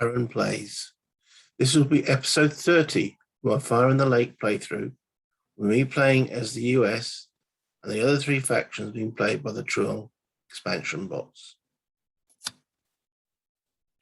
Aaron Plays. This will be episode 30 of my Fire in the Lake playthrough, with me playing as the US and the other three factions being played by the Tru'ng expansion bots.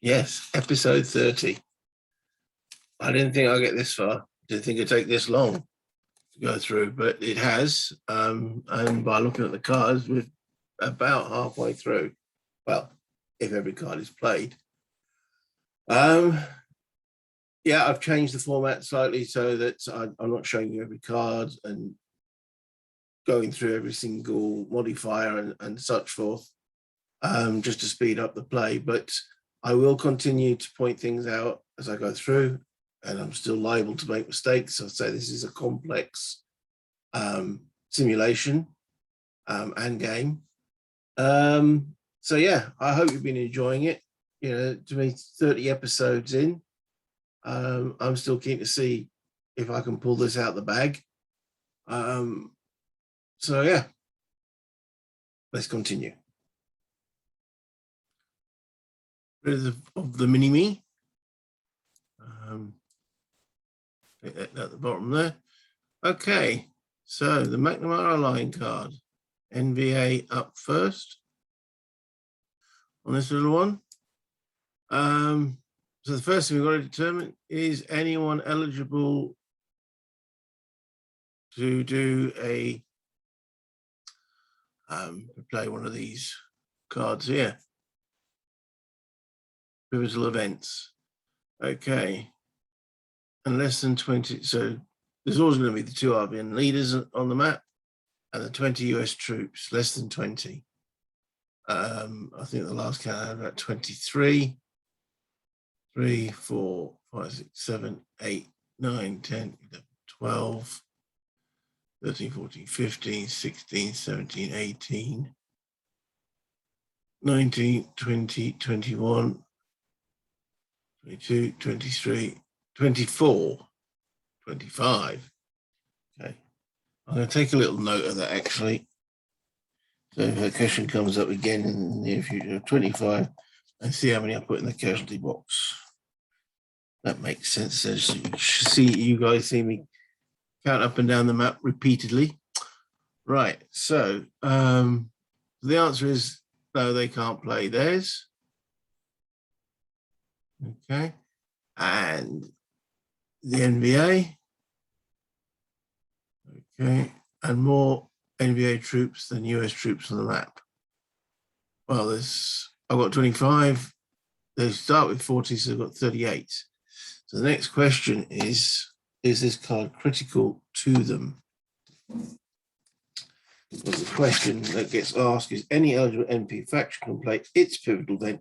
Yes, episode 30. I didn't think I'd get this far. Didn't think it'd take this long to go through, but it has. And by looking at the cards, we're about halfway through. Well, if every card is played. Yeah, I've changed the format slightly so that I'm not showing you every card and going through every single modifier and such forth, just to speed up the play. But I will continue to point things out as I go through, and I'm still liable to make mistakes. I'd say this is a complex simulation and game. So yeah, I hope you've been enjoying it. You know, to me, 30 episodes in, I'm still keen to see if I can pull this out the bag. So yeah, let's continue. Rid of the mini-me. At the bottom there. Okay, so the McNamara line card. NVA up first on this little one. So the first thing we've got to determine is anyone eligible to do a play one of these cards here. Pivotal events. Okay. And less than 20. So there's always going to be the 2 ARVN leaders on the map and the 20 US troops, less than 20. I think the last count I had about 23. 3, 4, 5, 6, 7, 8, 9, 10, 11, 12, 13, 14, 15, 16, 17, 18, 19, 20, 21, 22, 23, 24, 25. Okay. I'm going to take a little note of that actually. So if a question comes up again in the near future, 25, and see how many I put in the casualty box. That makes sense. So you guys see me count up and down the map repeatedly. Right. So the answer is no, they can't play theirs. Okay. And the NVA. Okay. And more NVA troops than US troops on the map. Well, I've got 25. They start with 40, so I've got 38. So the next question is this card critical to them? Well, the question that gets asked is any eligible NP faction can play its pivotal event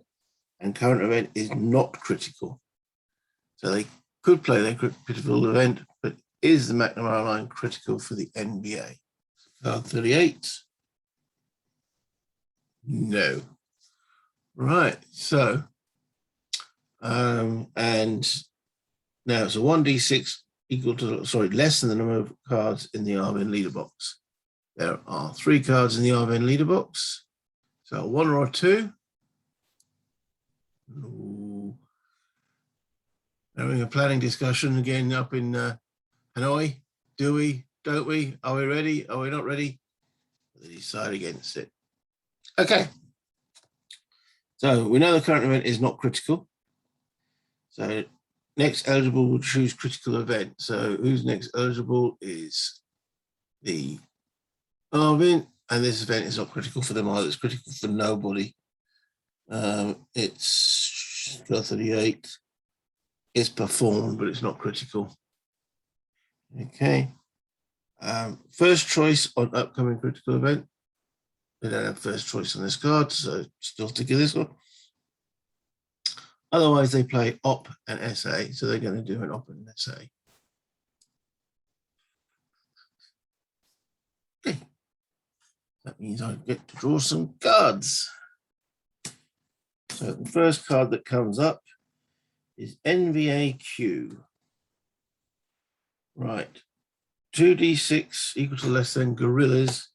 and current event is not critical. So they could play their pivotal event, but is the McNamara line critical for the NBA? Card 38. No. Right, so and now it's a 1d6 equal to, less than the number of cards in the ARVN leader box. There are 3 cards in the ARVN leader box. So 1 or 2. Ooh. Having a planning discussion again up in Hanoi. Do we? Don't we? Are we ready? Are we not ready? They decide against it. Okay. So we know the current event is not critical. So next eligible will choose critical event. So who's next eligible is the ARVN, and this event is not critical for them either. It's critical for nobody. It's got 38. It's performed, but it's not critical. Okay. First choice on upcoming critical event. They don't have first choice on this card, so still stick with this one. Otherwise, they play OP and SA, so they're going to do an OP and SA. Okay. That means I get to draw some cards. So the first card that comes up is NVAQ. Right. 2d6 equal to less than guerrillas.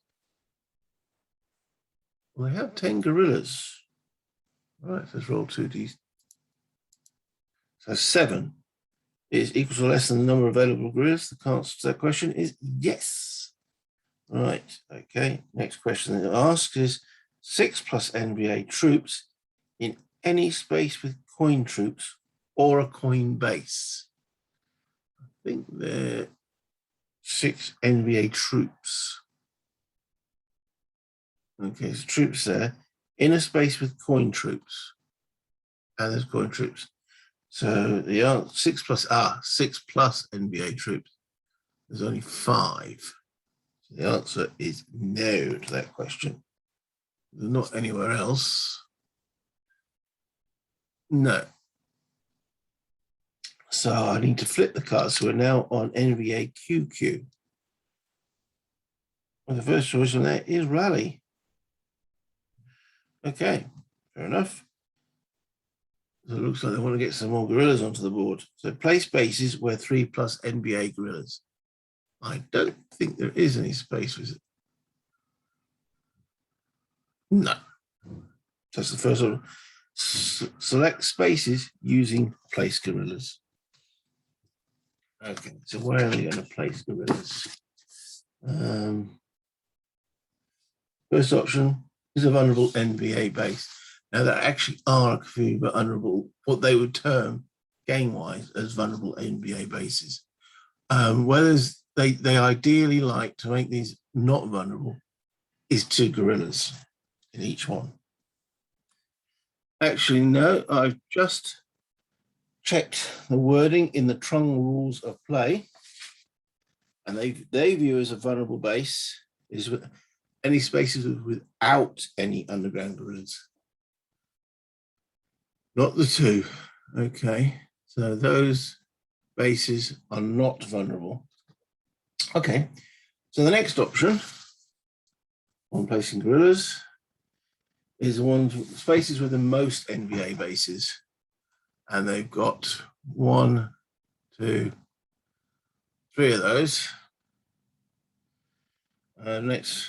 Well, they have 10 guerrillas. Right, let's roll 2d. So 7 is equal to less than the number of available guerrillas. The answer to that question is yes. Right, okay. Next question that it asks is 6 plus NVA troops in any space with coin troops or a coin base. I think they're 6 NVA troops. Okay, so troops there in a space with coin troops. And there's coin troops. So the answer 6 plus NVA troops. There's only 5. So the answer is no to that question. They're not anywhere else. No. So I need to flip the cards. So we're now on NVA QQ. Well, the first choice on there is Rally. Okay, fair enough. So it looks like they want to get some more guerrillas onto the board. So place bases where 3 plus NVA guerrillas. I don't think there is any space with it. No. That's the first one. Select spaces using place guerrillas. Okay, so where are they going to place guerrillas? First option is a vulnerable NVA base. Now, there actually are a few vulnerable, what they would term game-wise as vulnerable NVA bases. Whereas they ideally like to make these not vulnerable is 2 guerrillas in each one. Actually, no, I've just checked the wording in the Tru'ng rules of play, and they view as a vulnerable base is any spaces without any underground guerrillas. Not the 2. Okay, so those bases are not vulnerable. Okay, so the next option on placing guerrillas is the ones with spaces with the most NVA bases. And they've got 1, 2, 3 of those. Next,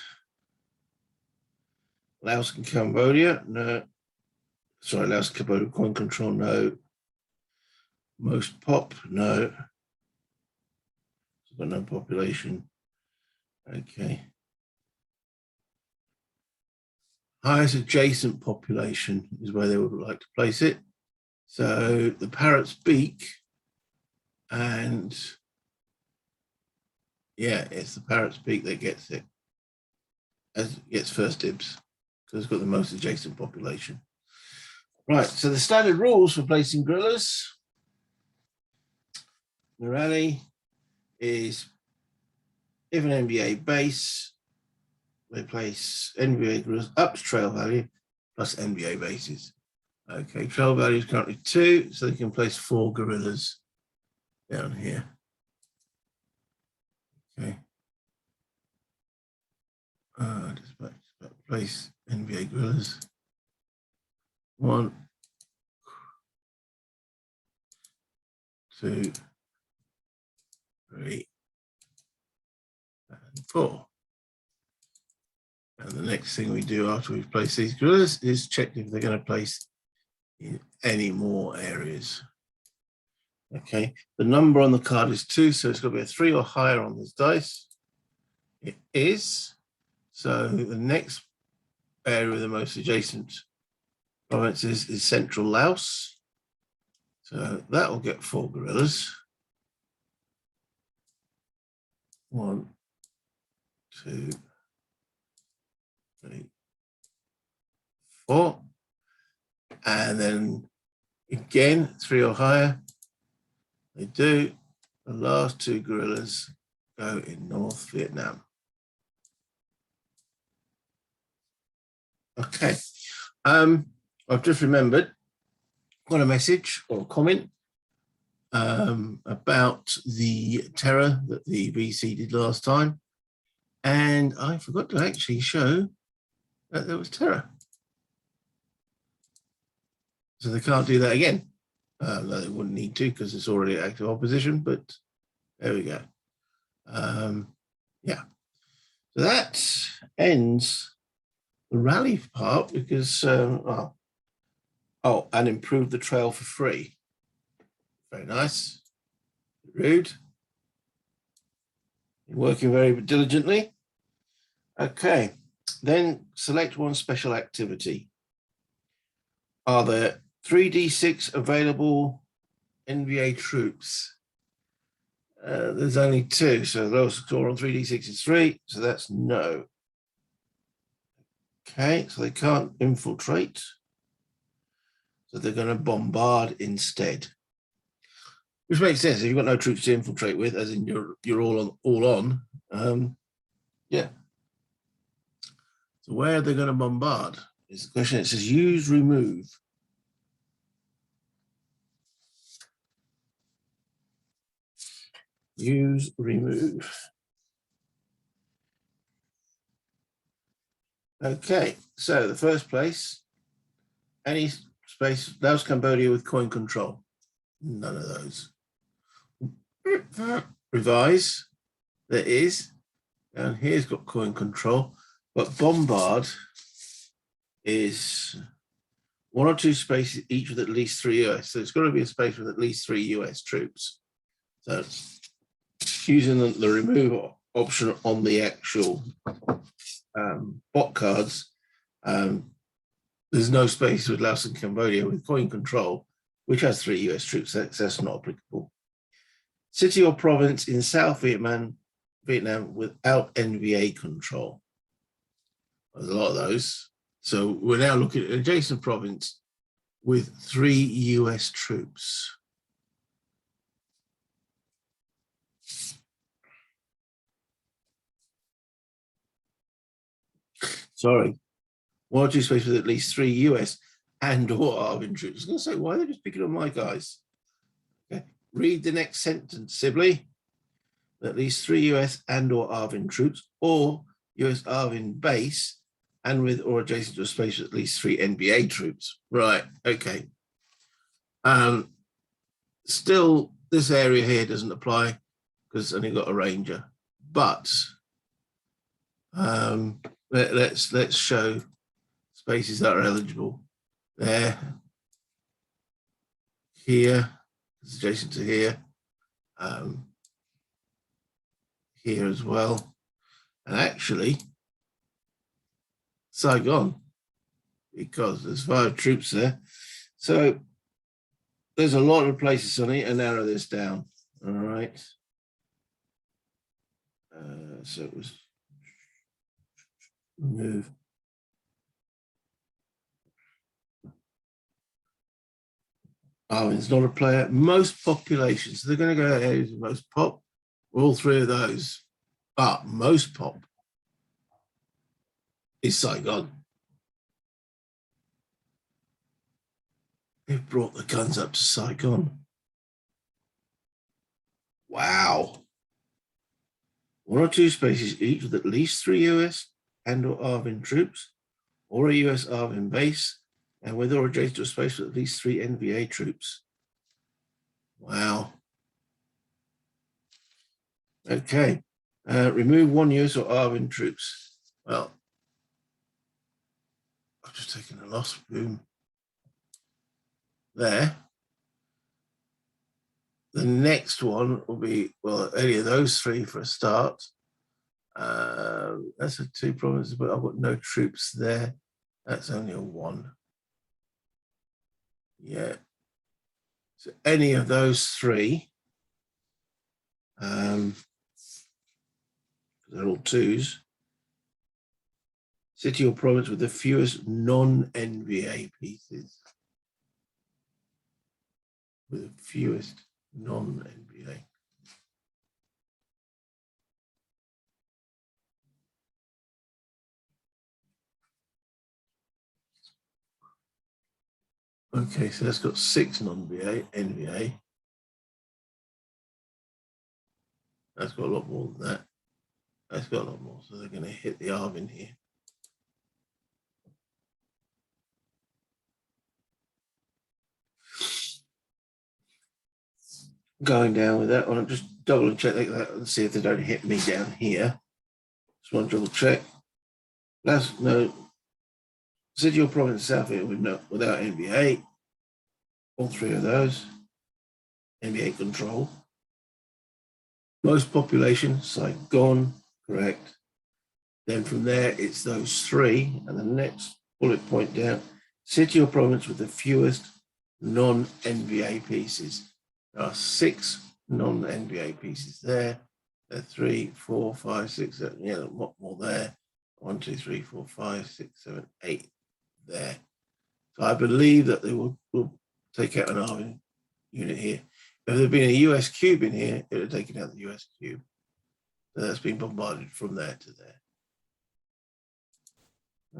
Laos and Cambodia, no. Sorry, Laos and Cambodia, coin control, no. Most pop, no. But no population. Okay. Highest adjacent population is where they would like to place it. So the parrot's beak, and yeah, it's the parrot's beak that gets it. Gets first dibs because it's got the most adjacent population. Right, so the standard rules for placing guerrillas. The rally is if an NVA base, they place NVA guerrillas up to trail value plus NVA bases. Okay, trail value is currently 2, so they can place 4 guerrillas down here. Okay. Just place NVA guerrillas. 1, 2, 3, and 4. And the next thing we do after we've placed these guerrillas is check if they're going to place in any more areas. Okay, the number on the card is 2, so it's got to be a 3 or higher on this dice. It is. So the next area with the most adjacent provinces is central Laos. So that will get 4 guerrillas. 1, 2, 3, 4. And then again, 3 or higher. They do. The last 2 guerrillas go in North Vietnam. Okay. I've just remembered, got a message or a comment about the terror that the VC did last time. And I forgot to actually show that there was terror. So they can't do that again. No, they wouldn't need to because it's already active opposition, but there we go. Yeah. So that ends the rally part because, and improve the trail for free. Very nice. Rude. You're working very diligently. Okay, then select one special activity. Are there 3d6 available NVA troops? There's only 2, so the lowest score on 3d6 is 3, so that's no. Okay, so they can't infiltrate. So they're going to bombard instead. Which makes sense. If you've got no troops to infiltrate with, as in you're all on. Yeah. So where are they going to bombard? Is the question. It says use remove. Use remove. Okay, so the first place, any space, Laos, Cambodia with coin control. None of those. Revise, there is. Down here's got coin control, but bombard is 1 or 2 spaces each with at least 3 US. So it's got to be a space with at least 3 US troops. So using the remove option on the actual bot cards, there's no space with Laos and Cambodia with coin control, which has 3 US troops. That's not applicable. City or province in South Vietnam without NVA control. There's a lot of those. So we're now looking at an adjacent province with 3 US troops. Sorry, 1 or 2 spaces with at least 3 US and or ARVN troops. I was going to say, why are they just picking on my guys? Okay. Read the next sentence, Sibley. At least 3 US and or ARVN troops, or US ARVN base, and with or adjacent to a space with at least 3 NVA troops. Right, okay. Still, this area here doesn't apply because it's only got a ranger. But let's show spaces that are eligible. There, here, it's adjacent to here, here as well, and actually Saigon, because there's 5 troops there. So there's a lot of places on it, and narrow this down. All right. So it was remove. It's not a player. Most populations, so they're going to go ahead with most pop. All 3 of those, but most pop is Saigon. They've brought the guns up to Saigon. Wow. 1 or 2 spaces each with at least 3 US and or ARVN troops, or a US ARVN base, and with or adjacent to a space with at least 3 NVA troops. Wow. Okay. Remove 1 US or ARVN troops. Well, I've just taken a loss. Boom. There. The next one will be, well, any of those 3 for a start. That's a 2 provinces, but I've got no troops there. That's only a 1. Yeah. So any of those 3, they're all 2s. City or province with the fewest non-NVA pieces. With the fewest non-NVA. Okay, so that's got 6 non-NVA. That's got a lot more than that. That's got a lot more, so they're going to hit the ARVN here. Going down with that one, just double check like that and see if they don't hit me down here. Just want to double check. That's no city or province south here without NVA. All 3 of those. NVA control. Most population, Saigon, correct. Then from there, it's those three, and the next bullet point down, city or province with the fewest non-NVA pieces. There are 6 non-NVA pieces there. There are 3, 4, 5, 6, 7, yeah, a lot more there. 1, 2, 3, 4, 5, 6, 7, 8 there. So I believe that they will take out an ARVN unit here. If there had been a US cube in here, it would have taken out the US cube. So that's been bombarded from there to there.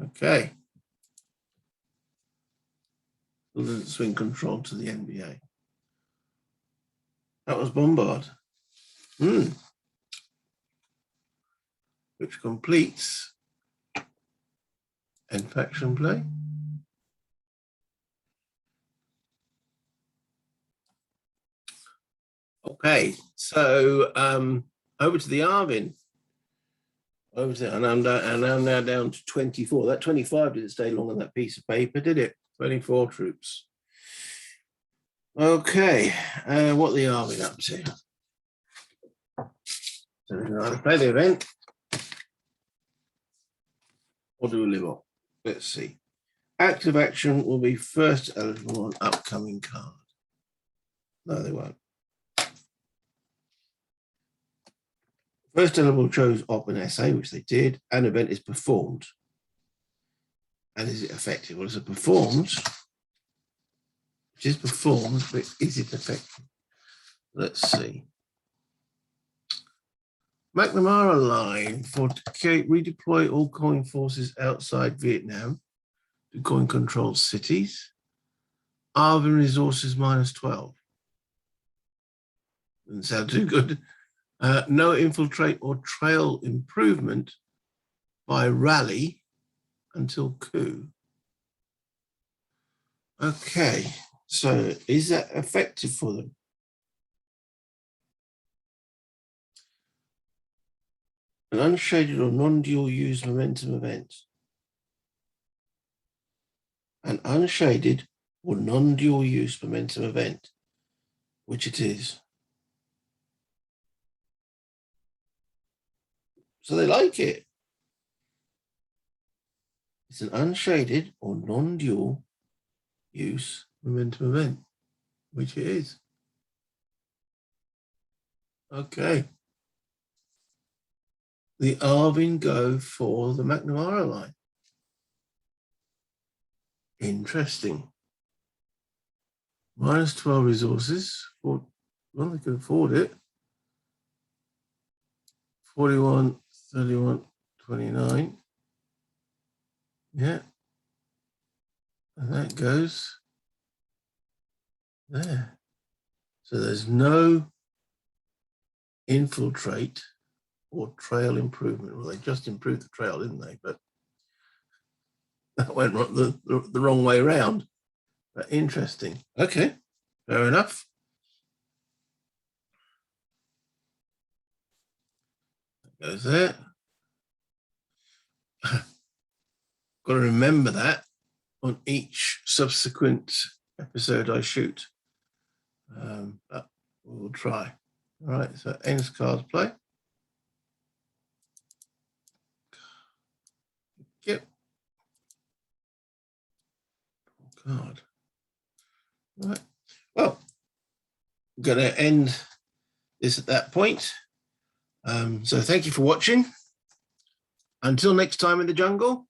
Okay. Swing control to the NVA. That was bombard. Which completes end faction play. Okay, so over to the ARVN. Over to, and I'm now down to 24. That 25 didn't stay long on that piece of paper, did it? 24 troops. Okay, what are the ARVN up to? So we're going to play the event. Or do we live on? Let's see. Active action will be first eligible on upcoming card. No, they won't. First eligible chose op and SA, which they did. An event is performed. And is it effective? Well, it's a performed, which is performed, but is it effective? Let's see. McNamara line for redeploy all coin forces outside Vietnam to coin controlled cities. ARVN resources -12. Doesn't sound too good. No infiltrate or trail improvement by rally until coup. Okay, so is that effective for them? An unshaded or non-dual use momentum event. An unshaded or non-dual use momentum event, which it is. So they like it. It's an unshaded or non-dual use momentum event, which it is. Okay. The ARVN go for the McNamara line. Interesting. -12 resources. Well, they can afford it. 41, 31, 29. Yeah. And that goes there. So there's no infiltrate or trail improvement. Well, they just improved the trail, didn't they? But that went the wrong way around. But interesting. Okay, fair enough. That goes there. Got to remember that on each subsequent episode I shoot. But we'll try. All right, so ends cards play. Yep. Card. All right. Well, I'm going to end this at that point. So thank you for watching. Until next time in the jungle.